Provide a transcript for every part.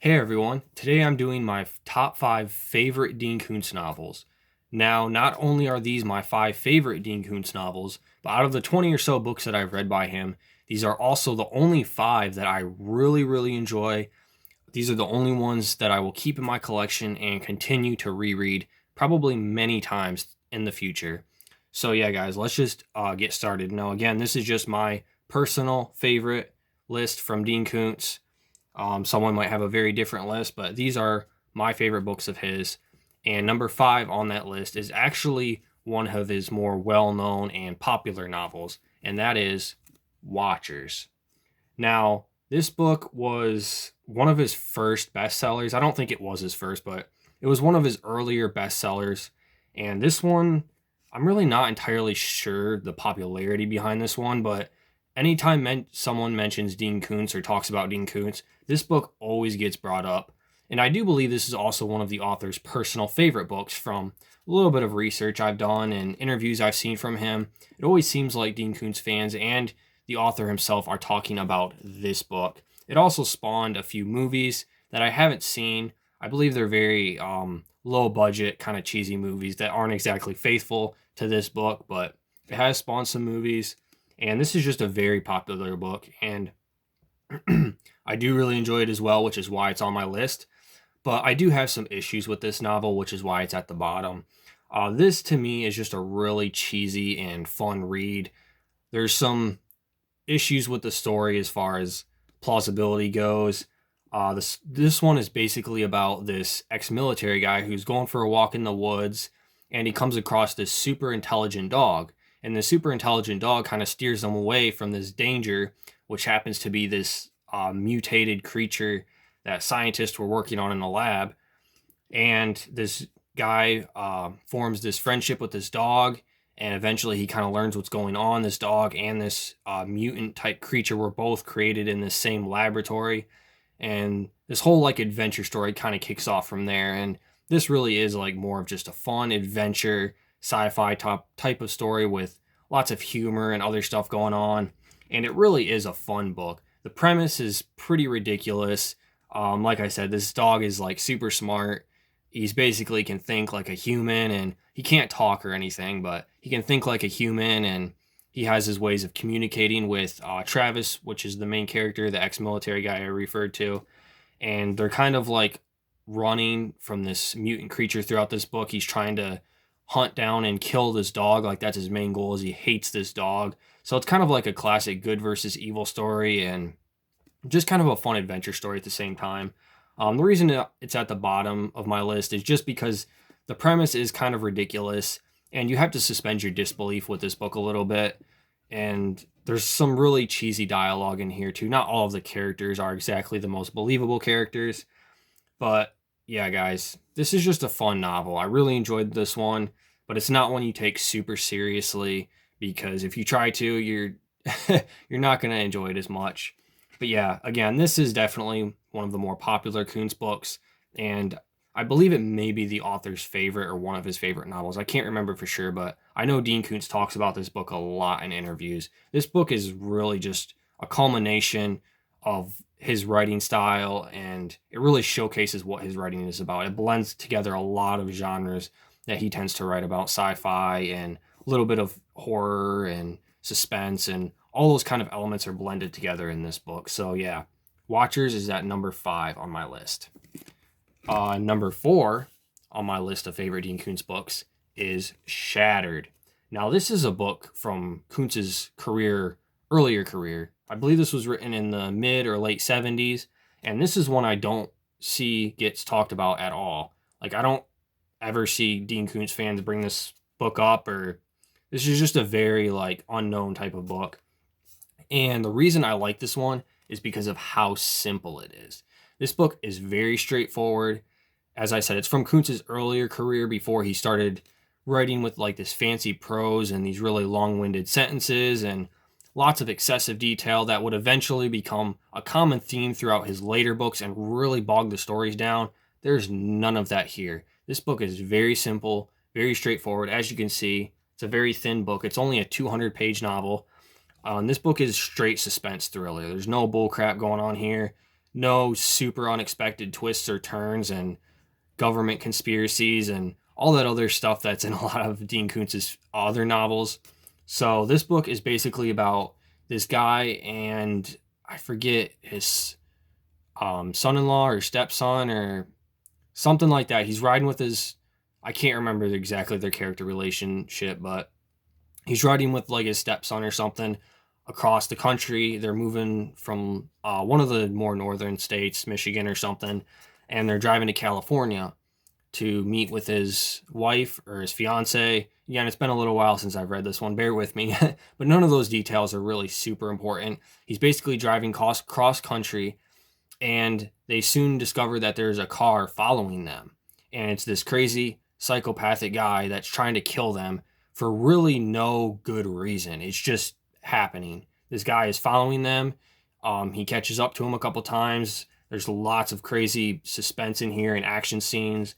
Hey everyone, today I'm doing my top 5 favorite Dean Koontz novels. Now, not only are these my 5 favorite Dean Koontz novels, but out of the 20 or so books that I've read by him, these are also the only 5 that I really enjoy. These are the only ones that I will keep in my collection and continue to reread probably many times in the future. So yeah, guys, let's just get started. Now, again, this is just my personal favorite list from Dean Koontz. Someone might have a very different list, but these are my favorite books of his. And number 5 on that list is actually one of his more well known and popular novels, and that is Watchers. Now, this book was one of his first bestsellers. I don't think it was his first, but it was one of his earlier bestsellers. And this one, I'm really not entirely sure the popularity behind this one, but anytime someone mentions Dean Koontz or talks about Dean Koontz, this book always gets brought up. And I do believe this is also one of the author's personal favorite books from a little bit of research I've done and interviews I've seen from him. It always seems like Dean Koontz fans and the author himself are talking about this book. It also spawned a few movies that I haven't seen. I believe they're very low budget, kind of cheesy movies that aren't exactly faithful to this book, but it has spawned some movies. And this is just a very popular book, and I do really enjoy it as well, which is why it's on my list. But I do have some issues with this novel, which is why it's at the bottom. This to me is just a really cheesy and fun read. There's some issues with the story as far as plausibility goes. This one is basically about this ex-military guy who's going for a walk in the woods, and he comes across this super intelligent dog. And the super intelligent dog kind of steers them away from this danger, which happens to be this mutated creature that scientists were working on in the lab. And this guy forms this friendship with this dog, and eventually he kind of learns what's going on. This dog and this mutant type creature were both created in this same laboratory, and this whole like adventure story kind of kicks off from there. And this really is like more of just a fun adventure sci-fi type of story with lots of humor and other stuff going on, and it really is a fun book. The premise is pretty ridiculous. Like I said, this dog is like super smart. He's basically can think like a human, and he can't talk or anything, but he can think like a human, and he has his ways of communicating with Travis, which is the main character, the ex-military guy I referred to. And they're kind of like running from this mutant creature throughout this book. He's trying to hunt down and kill this dog. Like that's his main goal, is he hates this dog. So it's kind of like a classic good versus evil story, and just kind of a fun adventure story at the same time. The reason it's at the bottom of my list is just because the premise is kind of ridiculous, and you have to suspend your disbelief with this book a little bit. And there's some really cheesy dialogue in here too. Not all of the characters are exactly the most believable characters, but yeah, guys, this is just a fun novel. I really enjoyed this one, but it's not one you take super seriously, because if you try to, you're you're not going to enjoy it as much. But yeah, again, this is definitely one of the more popular Koontz books, and I believe it may be the author's favorite or one of his favorite novels. I can't remember for sure, but I know Dean Koontz talks about this book a lot in interviews. This book is really just a culmination of his writing style, and it really showcases what his writing is about. It blends together a lot of genres that he tends to write about, sci-fi and a little bit of horror and suspense, and all those kind of elements are blended together in this book. So yeah, Watchers is at number 5 on my list. Number 4 on my list of favorite Dean Koontz books is Shattered. Now, this is a book from Koontz's earlier career. I believe this was written in the mid or late 70s, and this is one I don't see gets talked about at all. Like, I don't ever see Dean Koontz fans bring this book up, or this is just a very like unknown type of book. And the reason I like this one is because of how simple it is. This book is very straightforward. As I said, it's from Koontz's earlier career before he started writing with like this fancy prose and these really long-winded sentences and lots of excessive detail that would eventually become a common theme throughout his later books and really bog the stories down. There's none of that here. This book is very simple, very straightforward. As you can see, it's a very thin book. It's only a 200-page novel. And this book is straight suspense thriller. There's no bullcrap going on here. no super unexpected twists or turns and government conspiracies and all that other stuff that's in a lot of Dean Koontz's other novels. So this book is basically about this guy and I forget his son-in-law or stepson or something like that. He's riding with his, I can't remember exactly their character relationship, but he's riding with like his stepson or something across the country. They're moving from one of the more northern states, Michigan or something, and they're driving to California to meet with his wife or his fiance. Again, it's been a little while since I've read this one. Bear with me. But none of those details are really super important. He's basically driving cross country, and they soon discover that there's a car following them. And it's this crazy psychopathic guy that's trying to kill them for really no good reason. It's just happening. This guy is following them. He catches up to him a couple times. There's lots of crazy suspense in here and action scenes.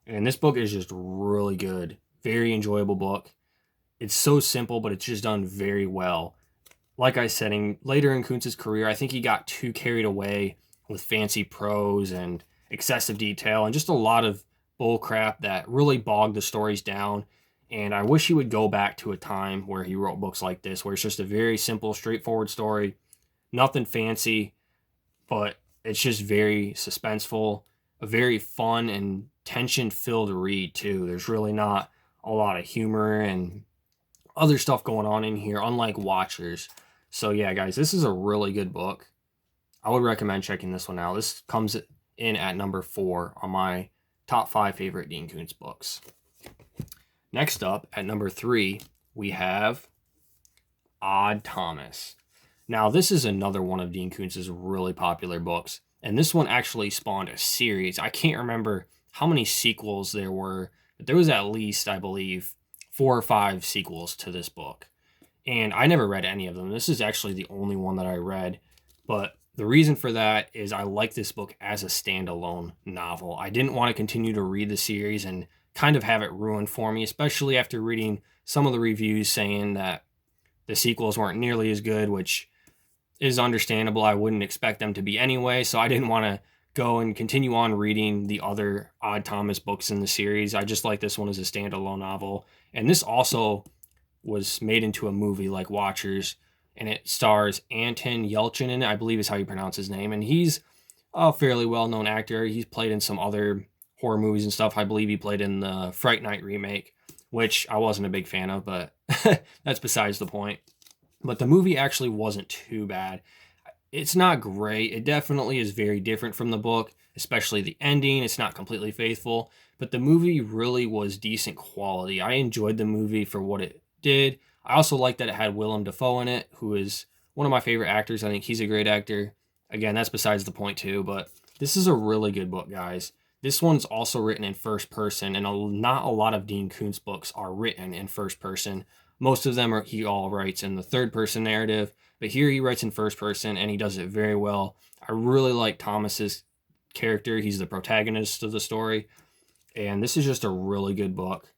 And this book is just really good. Very enjoyable book. It's so simple, but it's just done very well. Like I said, later in Koontz's career, I think he got too carried away with fancy prose and excessive detail and just a lot of bull crap that really bogged the stories down. And I wish he would go back to a time where he wrote books like this, where it's just a very simple, straightforward story. Nothing fancy, but it's just very suspenseful, a very fun and tension-filled read, too. There's really not a lot of humor and other stuff going on in here, unlike Watchers. So yeah, guys, this is a really good book. I would recommend checking this one out. This comes in at number 4 on my top 5 favorite Dean Koontz books. Next up, at number 3, we have Odd Thomas. Now, this is another one of Dean Koontz's really popular books, and this one actually spawned a series. I can't remember how many sequels there were, but there was at least, I believe, 4 or 5 sequels to this book. And I never read any of them. This is actually the only one that I read, but the reason for that is I like this book as a standalone novel. I didn't want to continue to read the series and kind of have it ruined for me, especially after reading some of the reviews saying that the sequels weren't nearly as good, which is understandable. I wouldn't expect them to be anyway, so I didn't want to go and continue on reading the other Odd Thomas books in the series. I just like this one as a standalone novel. And this also was made into a movie like Watchers, and it stars Anton Yelchin in it, I believe is how you pronounce his name. And he's a fairly well-known actor. He's played in some other horror movies and stuff. I believe he played in the Fright Night remake, which I wasn't a big fan of, but that's besides the point. But the movie actually wasn't too bad. It's not great. It definitely is very different from the book, especially the ending. It's not completely faithful, but the movie really was decent quality. I enjoyed the movie for what it did. I also like that it had Willem Dafoe in it, who is one of my favorite actors. I think he's a great actor. Again, that's besides the point too, but this is a really good book, guys. This one's also written in first person, and not a lot of Dean Koontz books are written in first person. Most of them he all writes in the third person narrative, but here he writes in first person, and he does it very well. I really like Thomas's character. He's the protagonist of the story, and this is just a really good book.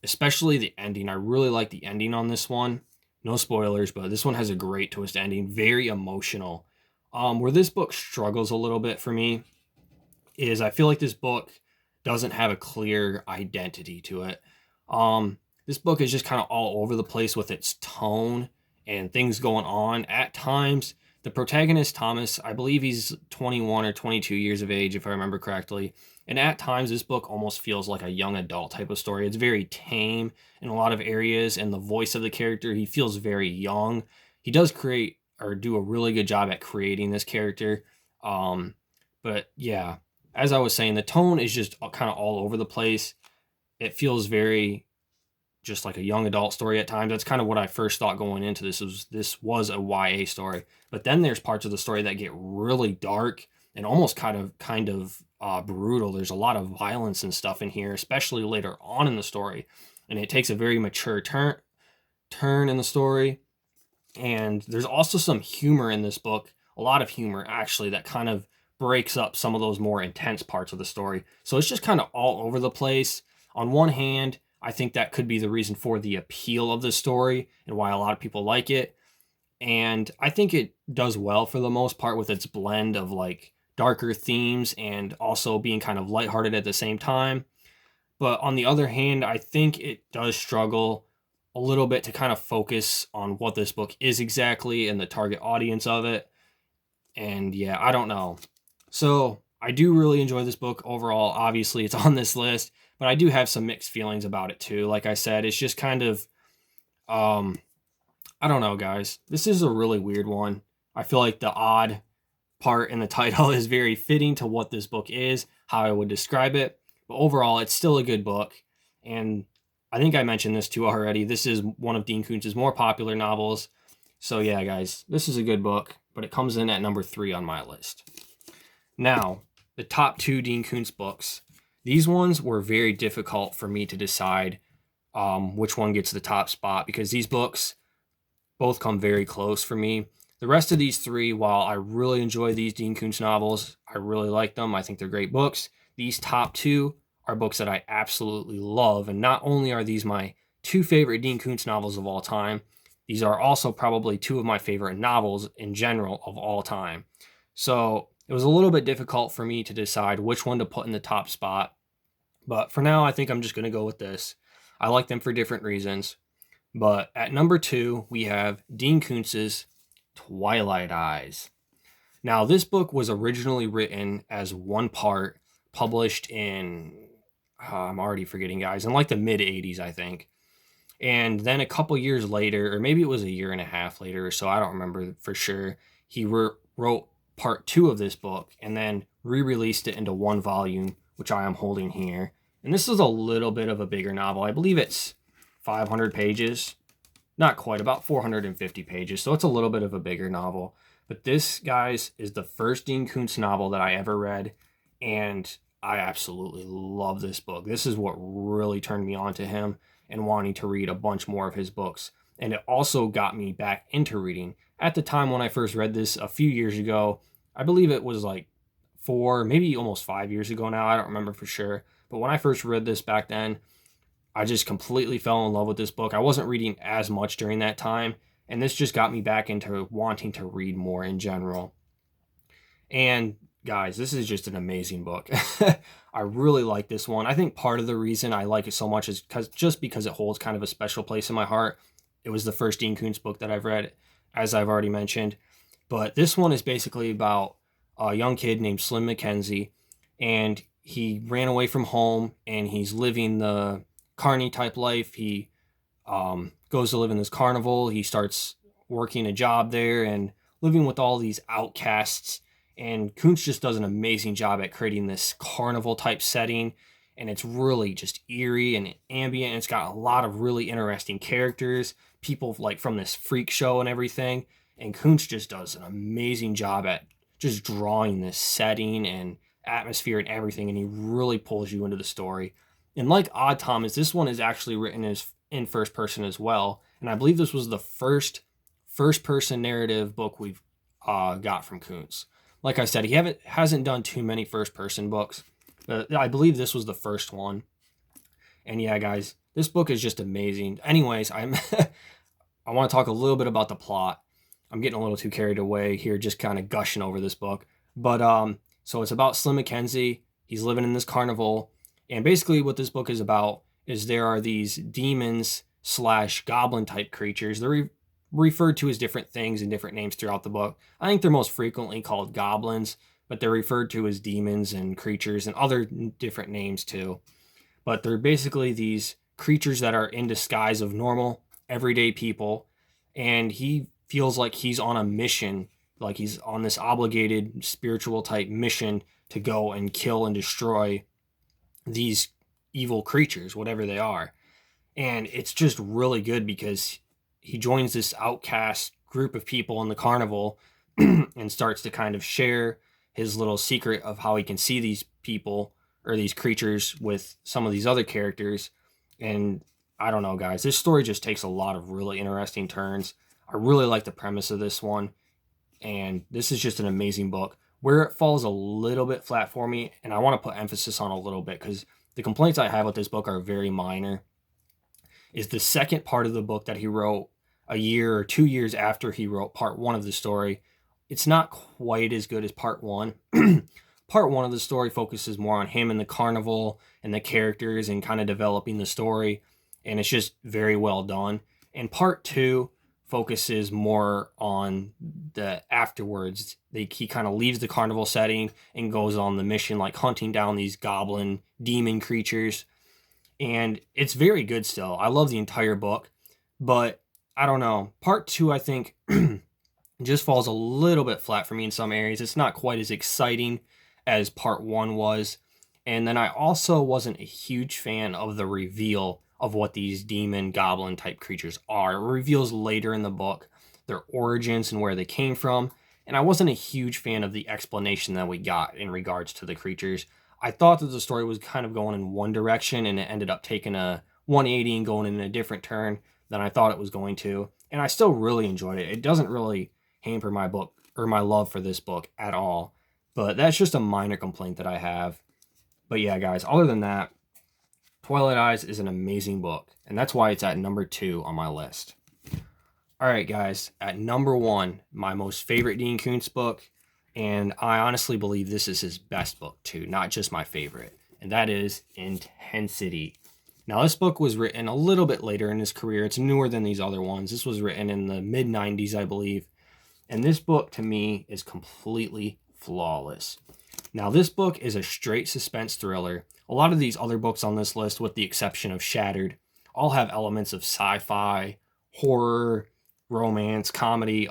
Especially the ending. I really like the ending on this one. No spoilers, but this one has a great twist ending. Very emotional. Where this book struggles a little bit for me is I feel like this book doesn't have a clear identity to it. This book is just kind of all over the place with its tone and things going on. At times, the protagonist, Thomas, I believe he's 21 or 22 years of age, if I remember correctly. And at times, this book almost feels like a young adult type of story. It's very tame in a lot of areas, and the voice of the character, he feels very young. He does create or do a really good job at creating this character. But yeah, as I was saying, the tone is just kind of all over the place. It feels very just like a young adult story at times. That's kind of what I first thought going into this. This was a YA story. But then there's parts of the story that get really dark and almost kind of brutal. There's a lot of violence and stuff in here, especially later on in the story. And it takes a very mature turn in the story. And there's also some humor in this book, a lot of humor actually, that kind of breaks up some of those more intense parts of the story. So it's just kind of all over the place. On one hand, I think that could be the reason for the appeal of the story and why a lot of people like it. and I think it does well for the most part with its blend of like darker themes and also being kind of lighthearted at the same time. But on the other hand, I think it does struggle a little bit to kind of focus on what this book is exactly and the target audience of it. And yeah, I don't know. So I do really enjoy this book overall. Obviously, it's on this list, but I do have some mixed feelings about it too. Like I said, it's just kind of, um, I don't know, guys. This is a really weird one. I feel like the odd part in the title is very fitting to what this book is, how I would describe it. But overall, it's still a good book. And I think I mentioned this too already. This is one of Dean Koontz's more popular novels. So yeah, guys, this is a good book, but it comes in at number 3 on my list. Now, the top 2 Dean Koontz books. These ones were very difficult for me to decide which one gets the top spot because these books both come very close for me. The rest of these 3, while I really enjoy these Dean Koontz novels, I really like them. I think they're great books. These top 2 are books that I absolutely love. And not only are these my 2 favorite Dean Koontz novels of all time, these are also probably 2 of my favorite novels in general of all time. So it was a little bit difficult for me to decide which one to put in the top spot. But for now, I think I'm just going to go with this. I like them for different reasons. But at number 2, we have Dean Koontz's Twilight Eyes. Now, this book was originally written as one part, published in, I'm already forgetting, guys, in like the mid-'80s, I think. And then a couple years later, or maybe it was a year and a half later or so, I don't remember for sure, he wrote part 2 of this book and then re-released it into one volume, which I am holding here. And this is a little bit of a bigger novel. I believe it's 500 pages. Not quite, about 450 pages. So it's a little bit of a bigger novel. But this, guys, is the first Dean Koontz novel that I ever read. And I absolutely love this book. This is what really turned me on to him and wanting to read a bunch more of his books. And it also got me back into reading. At the time when I first read this a few years ago, I believe it was like 4, maybe almost 5 years ago now. I don't remember for sure. But when I first read this back then, I just completely fell in love with this book. I wasn't reading as much during that time, and this just got me back into wanting to read more in general. And guys, this is just an amazing book. I really like this one. I think part of the reason I like it so much is because it holds kind of a special place in my heart. It was the first Dean Koontz book that I've read, as I've already mentioned. But this one is basically about a young kid named Slim McKenzie, and he ran away from home, and he's living the carny type life. He goes to live in this carnival. He starts working a job there and living with all these outcasts. And Koontz just does an amazing job at creating this carnival type setting. And it's really just eerie and ambient. It's got a lot of really interesting characters, people like from this freak show and everything. And Koontz just does an amazing job at just drawing this setting and atmosphere and everything. And he really pulls you into the story. And like Odd Thomas, this one is actually written as in first person as well. And I believe this was the first person narrative book we've got from Koontz. Like I said, he hasn't done too many first person books, but I believe this was the first one. And yeah, guys, this book is just amazing. Anyways, I want to talk a little bit about the plot. I'm getting a little too carried away here, just kind of gushing over this book. But so it's about Slim McKenzie. He's living in this carnival. And basically what this book is about is there are these demons / goblin type creatures. They're referred to as different things and different names throughout the book. I think they're most frequently called goblins, but they're referred to as demons and creatures and other different names too. But they're basically these creatures that are in disguise of normal, everyday people. And he feels like he's on a mission, like he's on this obligated spiritual type mission to go and kill and destroy these evil creatures, whatever they are. And it's just really good because he joins this outcast group of people in the carnival and starts to kind of share his little secret of how he can see these people or these creatures with some of these other characters. And I don't know, guys, this story just takes a lot of really interesting turns. I really like the premise of this one. And this is just an amazing book. Where it falls a little bit flat for me, and I want to put emphasis on a little bit because the complaints I have with this book are very minor, is the second part of the book that he wrote a year or 2 years after he wrote part 1 of the story. It's not quite as good as part 1. Part 1 of the story focuses more on him and the carnival and the characters and kind of developing the story, and it's just very well done. And part 2 focuses more on the afterwards. He kind of leaves the carnival setting and goes on the mission, like hunting down these goblin demon creatures. And it's very good still. I love the entire book, but I don't know. Part 2, I think, just falls a little bit flat for me in some areas. It's not quite as exciting as part 1 was. And then I also wasn't a huge fan of the reveal of what these demon goblin type creatures are. It reveals later in the book their origins and where they came from. And I wasn't a huge fan of the explanation that we got in regards to the creatures. I thought that the story was kind of going in one direction, and it ended up taking a 180 and going in a different turn than I thought it was going to. And I still really enjoyed it. It doesn't really hamper my book or my love for this book at all. But that's just a minor complaint that I have. But yeah, guys, other than that, Twilight Eyes is an amazing book, and that's why it's at number 2 on my list. All right, guys, at number 1, my most favorite Dean Koontz book, and I honestly believe this is his best book too, not just my favorite, and that is Intensity. Now, this book was written a little bit later in his career. It's newer than these other ones. This was written in the mid-90s, I believe, and this book, to me, is completely flawless. Now, this book is a straight suspense thriller. A lot of these other books on this list, with the exception of Shattered, all have elements of sci-fi, horror, romance, comedy,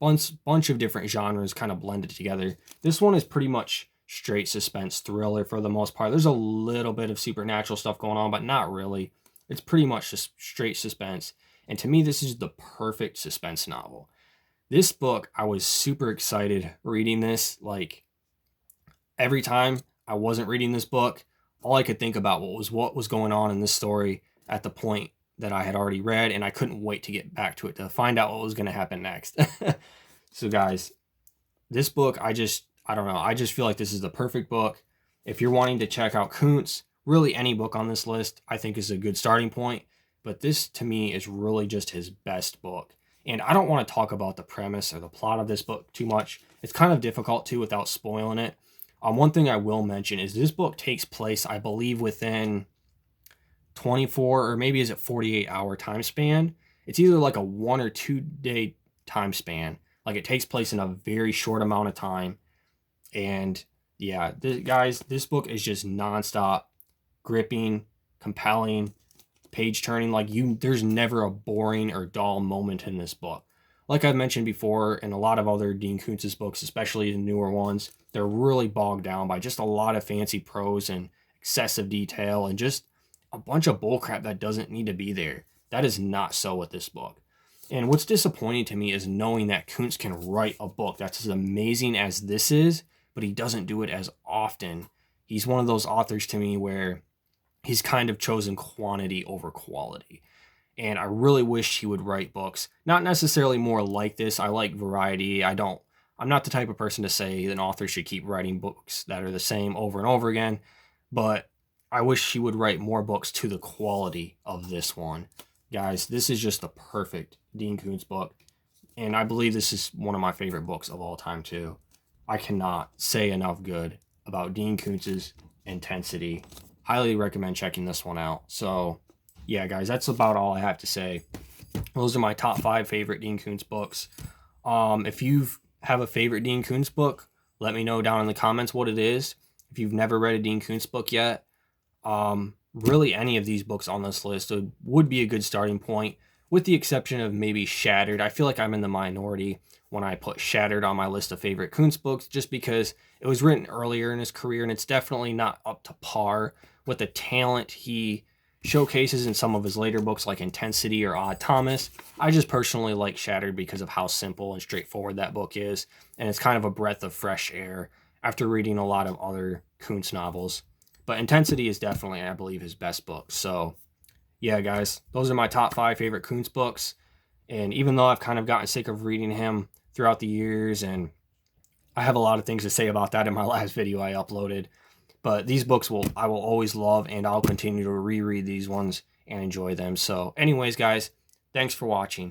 bunch of different genres kind of blended together. This one is pretty much straight suspense thriller for the most part. There's a little bit of supernatural stuff going on, but not really. It's pretty much just straight suspense. And to me, this is the perfect suspense novel. This book, I was super excited reading this. Like, every time I wasn't reading this book, all I could think about what was going on in this story at the point that I had already read, and I couldn't wait to get back to it to find out what was going to happen next. So guys, this book, I don't know. I just feel like this is the perfect book. If you're wanting to check out Koontz, really any book on this list, I think is a good starting point. But this, to me, is really just his best book. And I don't want to talk about the premise or the plot of this book too much. It's kind of difficult to without spoiling it. One thing I will mention is this book takes place, I believe, within 24 or maybe is it 48-hour time span. It's either like a 1 or 2 day time span. Like, it takes place in a very short amount of time. And yeah, guys, this book is just nonstop, gripping, compelling, page turning. Like, there's never a boring or dull moment in this book. Like I've mentioned before, in a lot of other Dean Koontz's books, especially the newer ones, they're really bogged down by just a lot of fancy prose and excessive detail and just a bunch of bullcrap that doesn't need to be there. That is not so with this book. And what's disappointing to me is knowing that Koontz can write a book that's as amazing as this is, but he doesn't do it as often. He's one of those authors to me where he's kind of chosen quantity over quality. And I really wish he would write books, not necessarily more like this. I like variety. I'm not the type of person to say an author should keep writing books that are the same over and over again, but I wish he would write more books to the quality of this one. Guys, this is just the perfect Dean Koontz book, and I believe this is one of my favorite books of all time too. I cannot say enough good about Dean Koontz's Intensity. Highly recommend checking this one out. So yeah, guys, that's about all I have to say. Those are my top 5 favorite Dean Koontz books. If you have a favorite Dean Koontz book, let me know down in the comments what it is. If you've never read a Dean Koontz book yet, really any of these books on this list would be a good starting point, with the exception of maybe Shattered. I feel like I'm in the minority when I put Shattered on my list of favorite Koontz books, just because it was written earlier in his career and it's definitely not up to par with the talent he showcases in some of his later books like Intensity or Odd Thomas. I just personally like Shattered because of how simple and straightforward that book is, and it's kind of a breath of fresh air after reading a lot of other Koontz novels. But Intensity is definitely, I believe, his best book. So yeah, guys, those are my top 5 favorite Koontz books. And even though I've kind of gotten sick of reading him throughout the years, and I have a lot of things to say about that in my last video I uploaded, but these books I will always love, and I'll continue to reread these ones and enjoy them. So anyways, guys, thanks for watching.